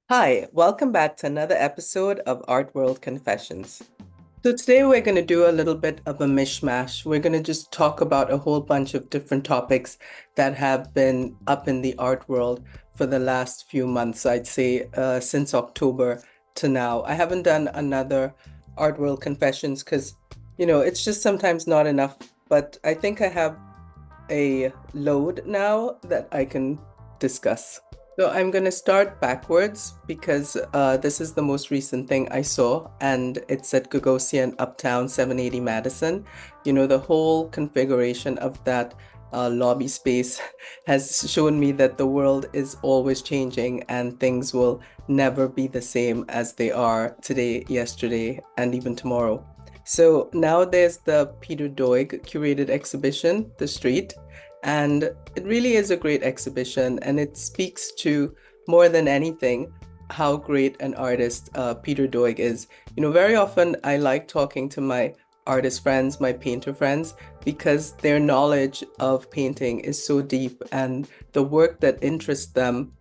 Hi, welcome back to another episode of Art World Confessions. So today we're going to do a little bit of a mishmash. We're going to just talk about a whole bunch of different topics that have been up in the art world for the last few months, I'd say since October to now. I haven't done another Art World Confessions because, it's just sometimes not enough, but I think I have a load now that I can discuss. So I'm going to start backwards because this is the most recent thing I saw, and it's at Gagosian Uptown 780 Madison. The whole configuration of that lobby space has shown me that the world is always changing and things will never be the same as they are today, yesterday, and even tomorrow. So now there's the Peter Doig curated exhibition, The Street. And it really is a great exhibition, and it speaks to more than anything how great an artist Peter Doig is. Very often I like talking to my artist friends, my painter friends, because their knowledge of painting is so deep and the work that interests them,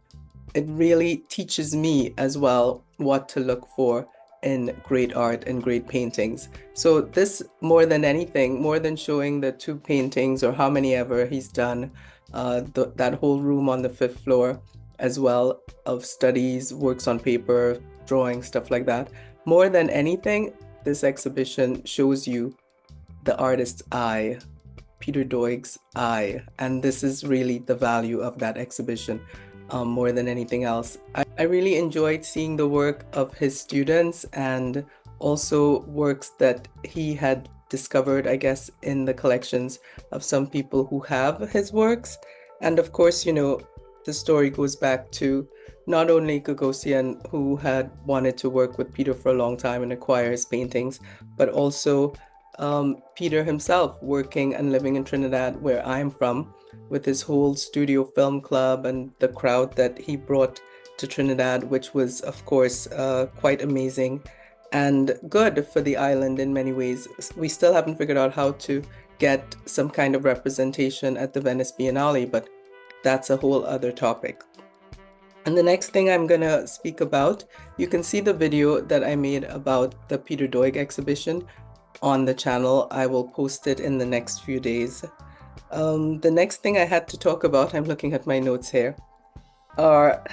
it really teaches me as well what to look for in great art and great paintings. So this, more than anything, more than showing the two paintings or how many ever he's done, that whole room on the fifth floor as well of studies, works on paper, drawing, stuff like that. More than anything, this exhibition shows you the artist's eye, Peter Doig's eye, and this is really the value of that exhibition more than anything else. I really enjoyed seeing the work of his students and also works that he had discovered, I guess, in the collections of some people who have his works. And of course, the story goes back to not only Gagosian, who had wanted to work with Peter for a long time and acquire his paintings, but also Peter himself working and living in Trinidad, where I'm from, with his whole studio film club and the crowd that he brought to Trinidad, which was, of course, quite amazing and good for the island in many ways. We still haven't figured out how to get some kind of representation at the Venice Biennale, but that's a whole other topic. And the next thing I'm going to speak about, you can see the video that I made about the Peter Doig exhibition on the channel. I will post it in the next few days. The next thing I had to talk about, I'm looking at my notes here, are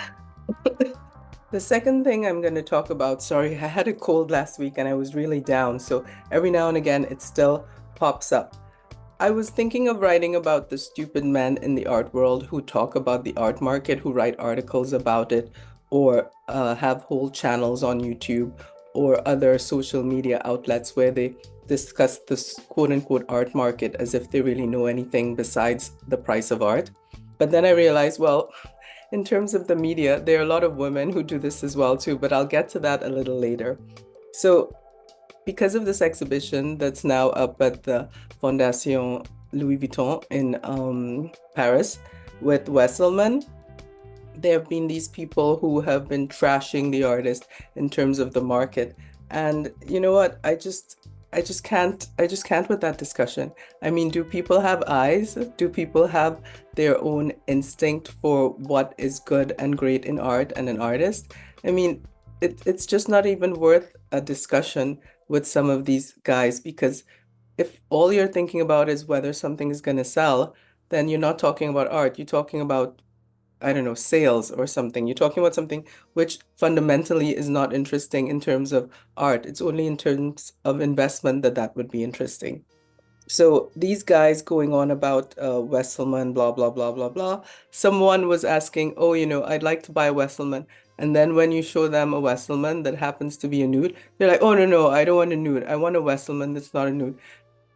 the second thing I'm going to talk about. Sorry, I had a cold last week and I was really down, so every now and again it still pops up. I was thinking of writing about the stupid men in the art world who talk about the art market, who write articles about it, or have whole channels on YouTube or other social media outlets where they discuss this quote unquote art market as if they really know anything besides the price of art. But then I realized, well, in terms of the media, there are a lot of women who do this as well too, but I'll get to that a little later. So because of this exhibition that's now up at the Fondation Louis Vuitton in Paris with Wesselmann, there have been these people who have been trashing the artist in terms of the market. And you know what? I just can't with that discussion. I mean, do people have eyes? Do people have their own instinct for what is good and great in art and an artist? I mean, it's just not even worth a discussion with some of these guys because if all you're thinking about is whether something is going to sell, then you're not talking about art. You're talking about, I don't know, sales or something. You're talking about something which fundamentally is not interesting in terms of art. It's only in terms of investment that that would be interesting. So these guys going on about Wesselmann, blah, blah, blah, blah, blah. Someone was asking, oh, I'd like to buy a Wesselmann. And then when you show them a Wesselmann that happens to be a nude, they're like, oh, no, no, I don't want a nude. I want a Wesselmann that's not a nude.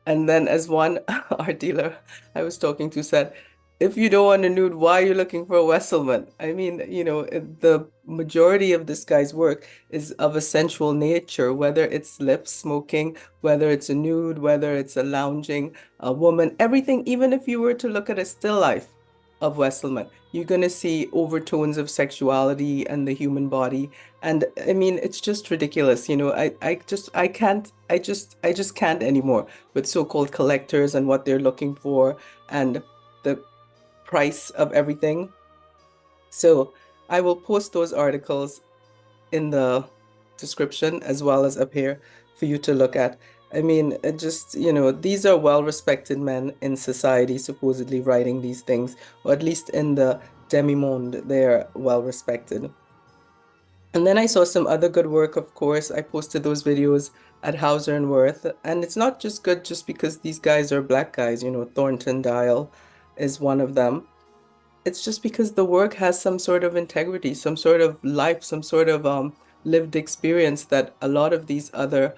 And then as one art dealer I was talking to said, if you don't want a nude, why are you looking for a Wesselman? I mean, the majority of this guy's work is of a sensual nature, whether it's lip smoking, whether it's a nude, whether it's a lounging, a woman, everything, even if you were to look at a still life of Wesselman, you're going to see overtones of sexuality and the human body. And I mean, it's just ridiculous. I just can't anymore with so-called collectors and what they're looking for and the price of everything. So I will post those articles in the description as well as up here for you to look at. I mean, it just, these are well-respected men in society supposedly writing these things, or at least in the demi-monde, they're well-respected. And then I saw some other good work, of course. I posted those videos at Hauser and Wirth, and it's not just good just because these guys are black guys, Thornton Dial is one of them. It's just because the work has some sort of integrity, some sort of life, some sort of lived experience that a lot of these other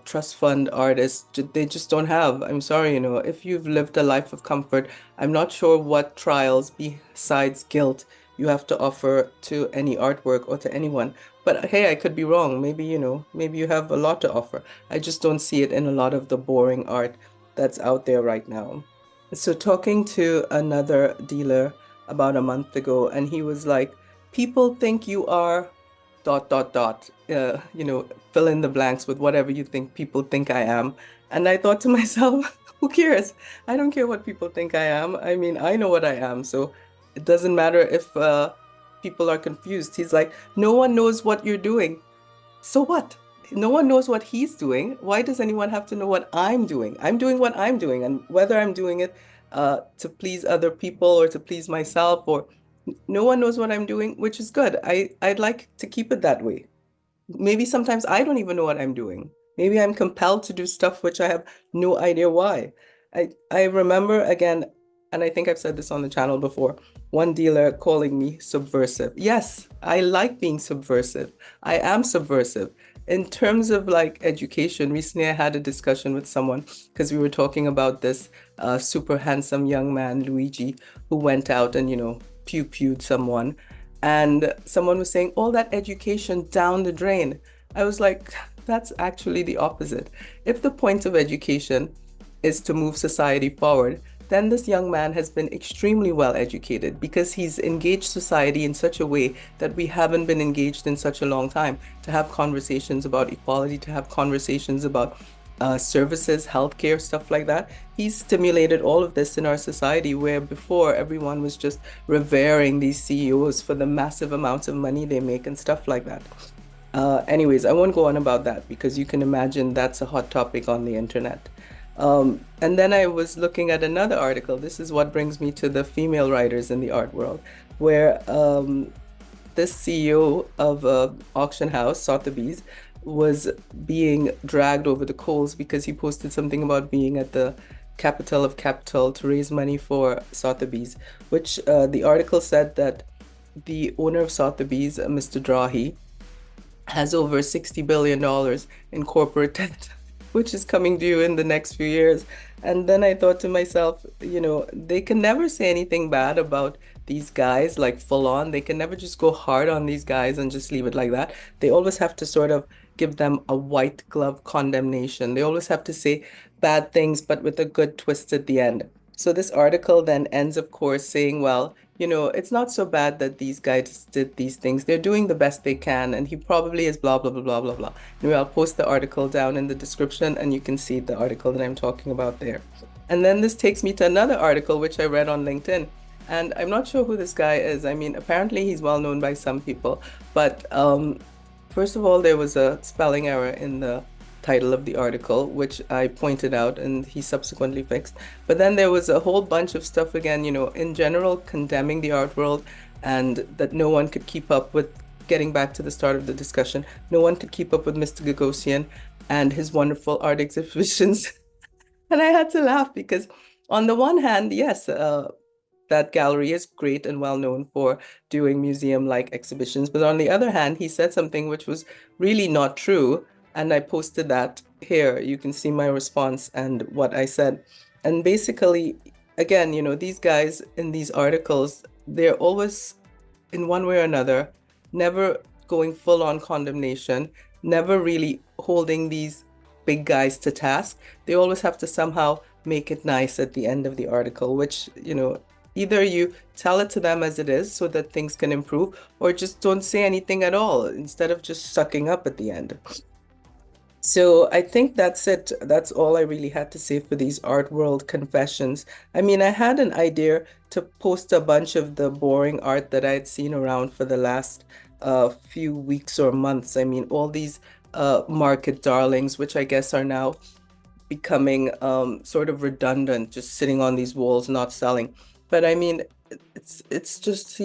trust fund artists they just don't have. I'm sorry, if you've lived a life of comfort, I'm not sure what trials besides guilt you have to offer to any artwork or to anyone. But hey, I could be wrong. Maybe, maybe you have a lot to offer. I just don't see it in a lot of the boring art that's out there right now. So talking to another dealer about a month ago, and he was like, people think you are dot dot dot, fill in the blanks with whatever you think people think I am. And I thought to myself, who cares? I don't care what people think I am. I mean, I know what I am, so it doesn't matter if people are confused. He's like, no one knows what you're doing. So what? No one knows what he's doing. Why does anyone have to know what I'm doing? I'm doing what I'm doing, and whether I'm doing it to please other people or to please myself, or no one knows what I'm doing, which is good. I'd like to keep it that way. Maybe sometimes I don't even know what I'm doing. Maybe I'm compelled to do stuff which I have no idea why. I remember again, and I think I've said this on the channel before, one dealer calling me subversive. Yes, I like being subversive. I am subversive. In terms of like education, recently I had a discussion with someone because we were talking about this super handsome young man, Luigi, who went out and, pew-pewed someone. And someone was saying, all that education down the drain. I was like, that's actually the opposite. If the point of education is to move society forward, then this young man has been extremely well educated because he's engaged society in such a way that we haven't been engaged in such a long time. To have conversations about equality, to have conversations about services, healthcare, stuff like that. He's stimulated all of this in our society where before everyone was just revering these CEOs for the massive amounts of money they make and stuff like that. Anyways, I won't go on about that because you can imagine that's a hot topic on the internet. And then I was looking at another article. This is what brings me to the female writers in the art world, where this CEO of auction house, Sotheby's, was being dragged over the coals because he posted something about being at the capital of capital to raise money for Sotheby's, which the article said that the owner of Sotheby's, Mr. Drahi, has over $60 billion in corporate debt, which is coming due in the next few years. And then I thought to myself, they can never say anything bad about these guys, like full on. They can never just go hard on these guys and just leave it like that. They always have to sort of give them a white glove condemnation. They always have to say bad things, but with a good twist at the end. So this article then ends, of course, saying, well, it's not so bad that these guys did these things. They're doing the best they can, and he probably is blah, blah, blah, blah, blah, blah. Anyway, I'll post the article down in the description, and you can see the article that I'm talking about there. And then this takes me to another article, which I read on LinkedIn. And I'm not sure who this guy is. I mean, apparently he's well known by some people, but first of all, there was a spelling error in the title of the article, which I pointed out and he subsequently fixed. But then there was a whole bunch of stuff again, in general, condemning the art world and that no one could keep up with, getting back to the start of the discussion, no one could keep up with Mr. Gagosian and his wonderful art exhibitions. And I had to laugh because on the one hand, yes, that gallery is great and well known for doing museum-like exhibitions. But on the other hand, he said something which was really not true. And I posted that here. You can see my response and what I said. And basically, again, these guys in these articles, they're always, in one way or another, never going full on condemnation, never really holding these big guys to task. They always have to somehow make it nice at the end of the article, which, either you tell it to them as it is so that things can improve, or just don't say anything at all instead of just sucking up at the end. So I think that's it. That's all I really had to say for these art world confessions. I mean, I had an idea to post a bunch of the boring art that I had seen around for the last few weeks or months. I mean, all these market darlings, which I guess are now becoming sort of redundant, just sitting on these walls, not selling. But I mean, it's just,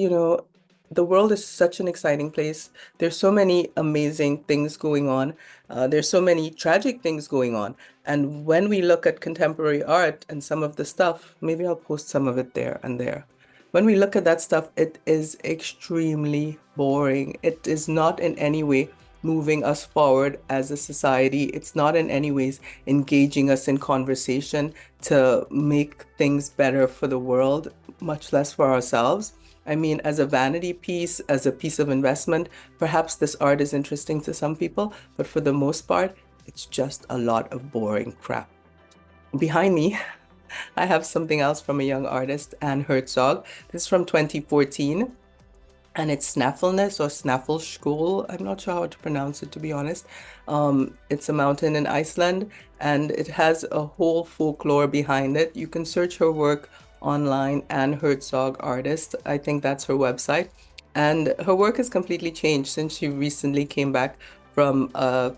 the world is such an exciting place. There's so many amazing things going on. There's so many tragic things going on. And when we look at contemporary art and some of the stuff, maybe I'll post some of it there and there. When we look at that stuff, it is extremely boring. It is not in any way moving us forward as a society. It's not in any ways engaging us in conversation to make things better for the world, much less for ourselves. I mean, as a vanity piece, as a piece of investment, perhaps this art is interesting to some people, but for the most part, it's just a lot of boring crap. Behind me, I have something else from a young artist, Anne Herzog. This is from 2014, and it's Snaffleness or Snaffleskjöld. I'm not sure how to pronounce it, to be honest. It's a mountain in Iceland, and it has a whole folklore behind it. You can search her work online, Anne Herzog Artist. I think that's her website. And her work has completely changed since she recently came back from a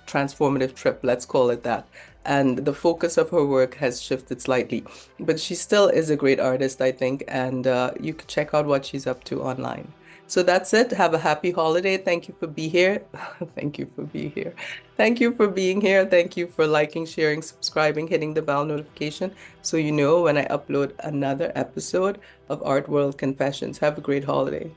transformative trip, let's call it that. And the focus of her work has shifted slightly, but she still is a great artist, I think, and you can check out what she's up to online. So that's it. Have a happy holiday. Thank you for being here. Thank you for being here. Thank you for being here. Thank you for liking, sharing, subscribing, hitting the bell notification so you know when I upload another episode of Art World Confessions. Have a great holiday.